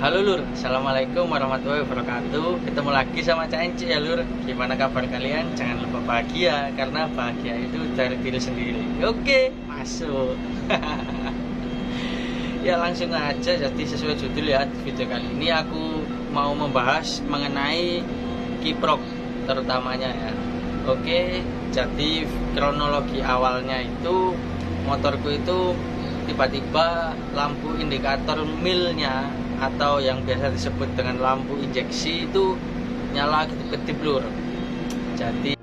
Halo Lur, Assalamualaikum warahmatullahi wabarakatuh. Ketemu lagi sama Cak Enci ya Lur. Gimana kabar kalian? Jangan lupa bahagia, karena bahagia itu dari diri sendiri. Oke, masuk. Ya langsung aja, jadi sesuai judul ya, video kali ini aku mau membahas mengenai kiprok terutamanya ya. Oke, jadi kronologi awalnya itu motorku itu tiba-tiba lampu indikator milnya atau yang biasa disebut dengan lampu injeksi itu nyala kedip-kedip Lur. Jadi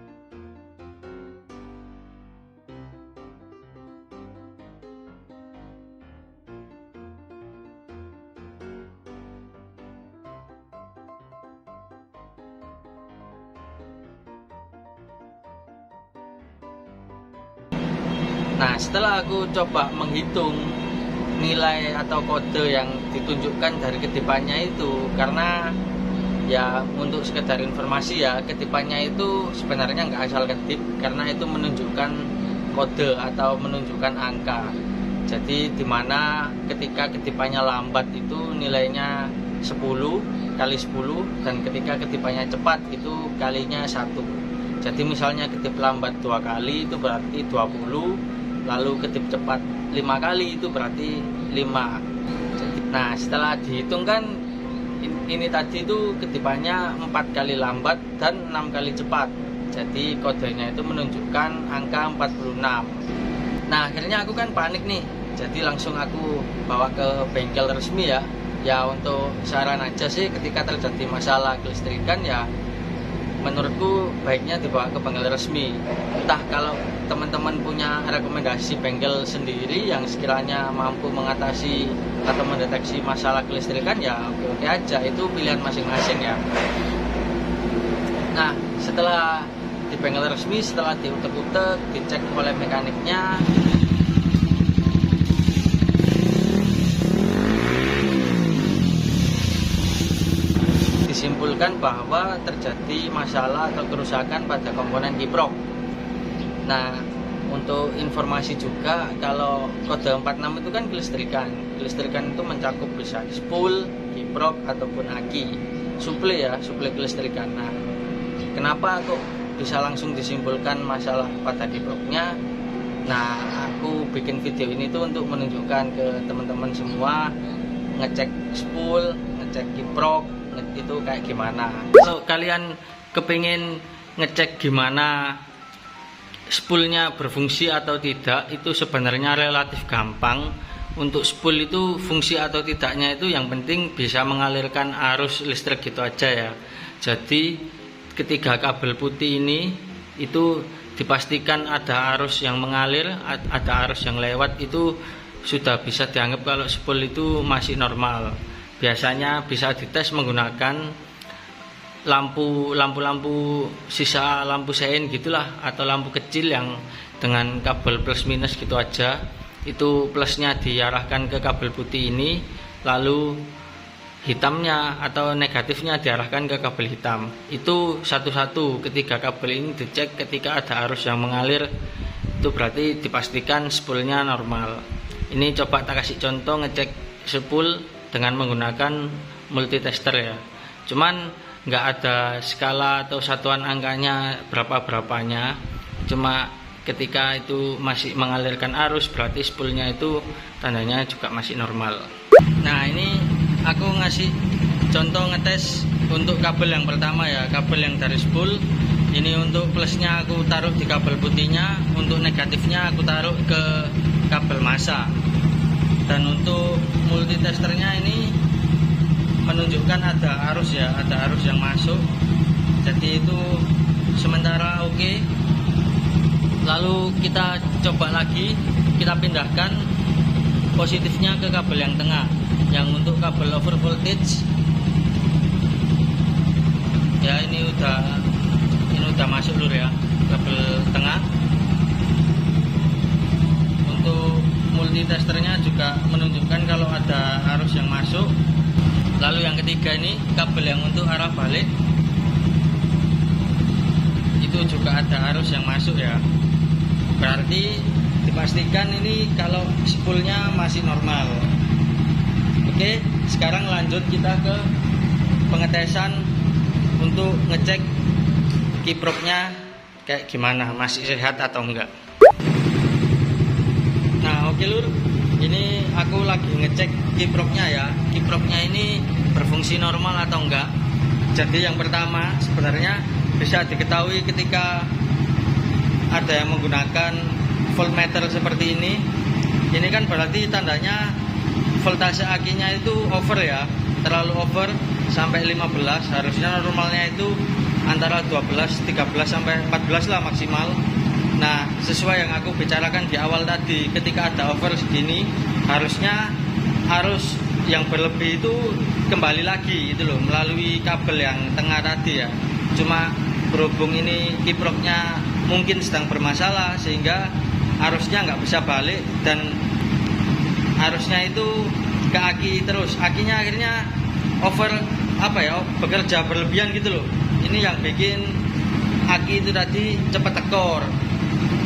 nah, setelah aku coba menghitung nilai atau kode yang ditunjukkan dari kedipannya itu, karena ya untuk sekedar informasi ya, kedipannya itu sebenarnya nggak asal kedip, karena itu menunjukkan kode atau menunjukkan angka. Jadi dimana ketika kedipannya lambat itu nilainya 10 kali 10, dan ketika kedipannya cepat itu kalinya 1. Jadi misalnya kedip lambat 2 kali itu berarti 20, lalu kedip cepat 5 kali itu berarti 5. Jadi, nah setelah dihitung kan ini tadi itu kedipannya 4 kali lambat dan 6 kali cepat. Jadi kodenya itu menunjukkan angka 46. Nah akhirnya aku kan panik nih. Jadi langsung aku bawa ke bengkel resmi ya. Ya untuk saran aja sih, ketika terjadi masalah kelistrikan ya menurutku baiknya dibawa ke bengkel resmi. Entah kalau teman-teman punya rekomendasi bengkel sendiri yang sekiranya mampu mengatasi atau mendeteksi masalah kelistrikan, ya oke-oke aja, itu pilihan masing-masing ya. Nah setelah di bengkel resmi, setelah diutek-utek, dicek oleh mekaniknya, disimpulkan bahwa terjadi masalah atau kerusakan pada komponen kiprok. Nah, untuk informasi juga, kalau kode 46 itu kan kelistrikan. Kelistrikan itu mencakup bisa spool, kiprok ataupun aki. Suple ya, suple kelistrikan. Nah, kenapa kok bisa langsung disimpulkan masalah pada kiproknya? Nah, aku bikin video ini tuh untuk menunjukkan ke teman-teman semua, ngecek spool, ngecek kiprok itu kayak gimana. Kalau kalian kepingin ngecek gimana spoolnya berfungsi atau tidak, itu sebenarnya relatif gampang. Untuk spool itu fungsi atau tidaknya itu yang penting bisa mengalirkan arus listrik gitu aja ya. Jadi ketiga kabel putih ini itu dipastikan ada arus yang mengalir, ada arus yang lewat, itu sudah bisa dianggap kalau spool itu masih normal. Biasanya bisa dites menggunakan lampu sisa lampu sein gitulah, atau lampu kecil yang dengan kabel plus minus gitu aja. Itu plusnya diarahkan ke kabel putih ini, lalu hitamnya atau negatifnya diarahkan ke kabel hitam. Itu satu-satu, ketiga kabel ini dicek. Ketika ada arus yang mengalir, itu berarti dipastikan spoolnya normal. Ini coba tak kasih contoh ngecek spool dengan menggunakan multitester ya. Cuman nggak ada skala atau satuan angkanya berapa-berapanya, cuma ketika itu masih mengalirkan arus berarti spoolnya itu tandanya juga masih normal. Nah ini aku ngasih contoh ngetes untuk kabel yang pertama ya, kabel yang dari spool. Ini untuk plusnya aku taruh di kabel putihnya, untuk negatifnya aku taruh ke kabel massa. Dan untuk multitesternya ini menunjukkan ada arus ya, ada arus yang masuk. Jadi itu sementara oke. Lalu kita coba lagi, kita pindahkan positifnya ke kabel yang tengah, yang untuk kabel over voltage ya. Ini udah masuk Lur ya, kabel tengah. Untuk multitesternya juga menunjukkan kalau ada arus yang masuk. Lalu yang ketiga ini kabel yang untuk arah balik, itu juga ada arus yang masuk ya. Berarti dipastikan ini kalau spoolnya masih normal. Oke, sekarang lanjut kita ke pengetesan untuk ngecek kiproknya kayak gimana, masih sehat atau enggak. Nah oke lur, ini aku lagi ngecek kiproknya ya. Kiproknya ini berfungsi normal atau enggak. Jadi yang pertama sebenarnya bisa diketahui ketika ada yang menggunakan voltmeter seperti ini. Ini kan berarti tandanya voltase akinya itu over ya, terlalu over sampai 15. Harusnya normalnya itu antara 12, 13 sampai 14 lah maksimal. Nah, sesuai yang aku bicarakan di awal tadi, ketika ada over segini, harusnya arus yang berlebih itu kembali lagi gitu loh, melalui kabel yang tengah tadi ya. Cuma berhubung ini kiproknya mungkin sedang bermasalah sehingga arusnya nggak bisa balik dan arusnya itu ke aki terus. Akinya akhirnya over bekerja berlebihan gitu loh. Ini yang bikin aki itu tadi cepat tekor.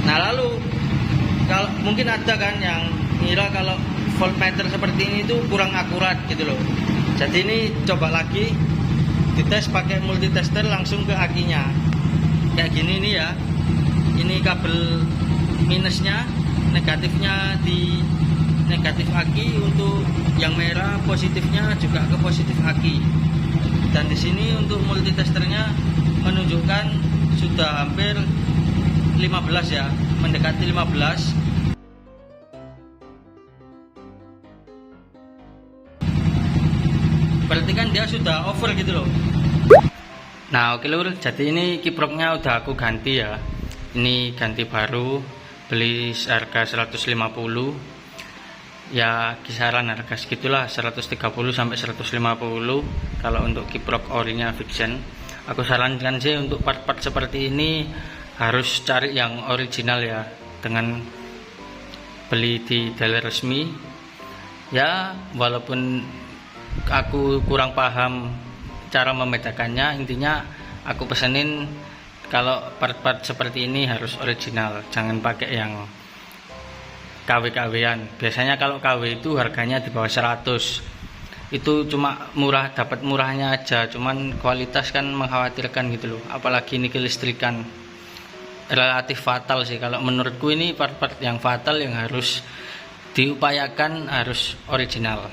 Nah lalu kalau mungkin ada kan yang ngira kalau voltmeter seperti ini tuh kurang akurat gitu loh. Jadi ini coba lagi dites pakai multitester langsung ke akinya. Kayak gini nih ya. Ini kabel minusnya, negatifnya di negatif aki, untuk yang merah positifnya juga ke positif aki. Dan di sini untuk multitesternya menunjukkan sudah hampir 15 ya, mendekati 15. Berarti kan dia sudah over gitu loh. Nah oke lur, jadi ini kiproknya udah aku ganti ya. Ini ganti baru, beli harga 150. Ya kisaran harga segitulah, 130 sampai 150 kalau untuk kiprok orinya Vixen. Aku sarankan sih untuk part-part seperti ini harus cari yang original ya, dengan beli di dealer resmi. Ya walaupun aku kurang paham cara membedakannya, intinya aku pesenin kalau part-part seperti ini harus original, jangan pakai yang KW-KW-an. Biasanya kalau KW itu harganya di bawah 100. Itu cuma murah, dapat murahnya aja, cuman kualitas kan mengkhawatirkan gitu loh. Apalagi ini kelistrikan. Relatif fatal sih kalau menurutku, ini part-part yang fatal yang harus diupayakan harus original.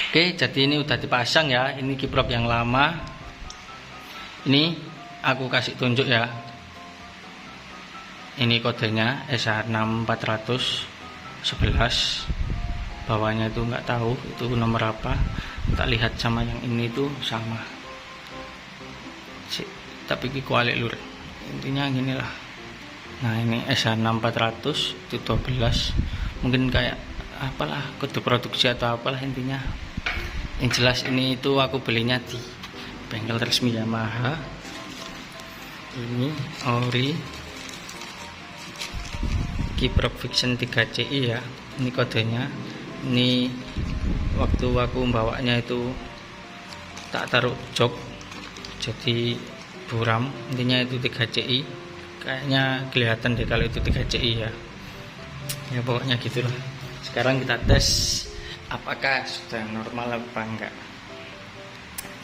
Oke, jadi ini udah dipasang ya. Ini kiprok yang lama. Ini aku kasih tunjuk ya. Ini kodenya SH6411. Bawahnya itu nggak tahu itu nomor apa. Tak lihat sama yang ini tuh sama. Tapi kualik lur. Intinya gini lah. Nah ini SH6400 itu 12. Mungkin kayak apalah kode produksi atau apalah intinya. Yang jelas ini itu aku belinya di bengkel resmi Yamaha. Ini ori kiprok Vixen 3CI ya. Ini kodenya. Ini waktu aku membawanya itu tak taruh jok, jadi buram. Intinya itu 3CI. Kayaknya kelihatan deh kalau itu 3CI ya. Ya pokoknya gitulah. Sekarang kita tes apakah sudah normal apa enggak.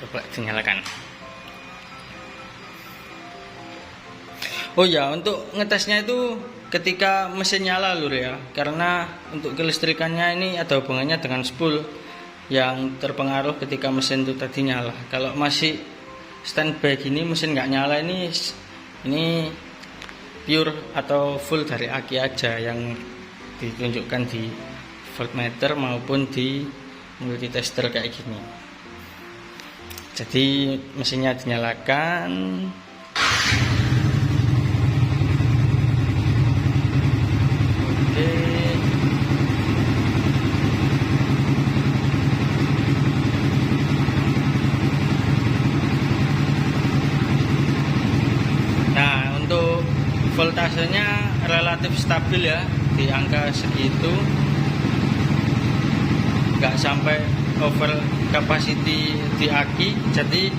Coba dinyalakan. Oh ya, untuk ngetesnya itu ketika mesin nyala lur ya, karena untuk kelistrikannya ini ada hubungannya dengan spool yang terpengaruh ketika mesin itu tadi nyala. Kalau masih standby gini, mesin nggak nyala, ini pure atau full dari aki aja yang ditunjukkan di voltmeter maupun di multitester kayak gini. Jadi mesinnya dinyalakan. Nah untuk voltasenya relatif stabil ya, di angka segitu, nggak sampai over capacity di aki. Jadi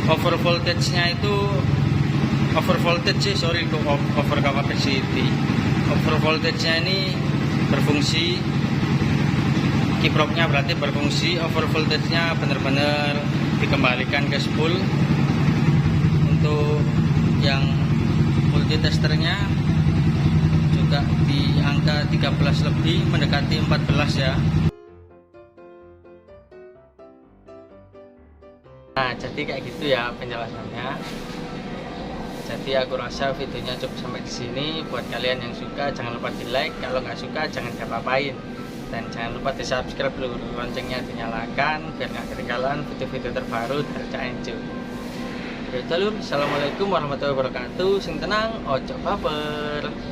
over voltage nya itu over capacity. Over voltage nya ini berfungsi kiproknya berarti berfungsi, over voltage-nya benar-benar dikembalikan ke spool. Untuk yang multitesternya juga di angka 13 lebih, mendekati 14 ya. Nah, jadi kayak gitu ya penjelasannya. Jadi aku rasa videonya cukup sampai di sini. Buat kalian yang suka jangan lupa di like, kalau nggak suka jangan diapa-apain. Dan jangan lupa di subscribe dulu, loncengnya dinyalakan biar nggak ketinggalan video-video terbaru dari Cak Enjo. Ya, Assalamualaikum warahmatullahi wabarakatuh. Sing tenang, ojo baper.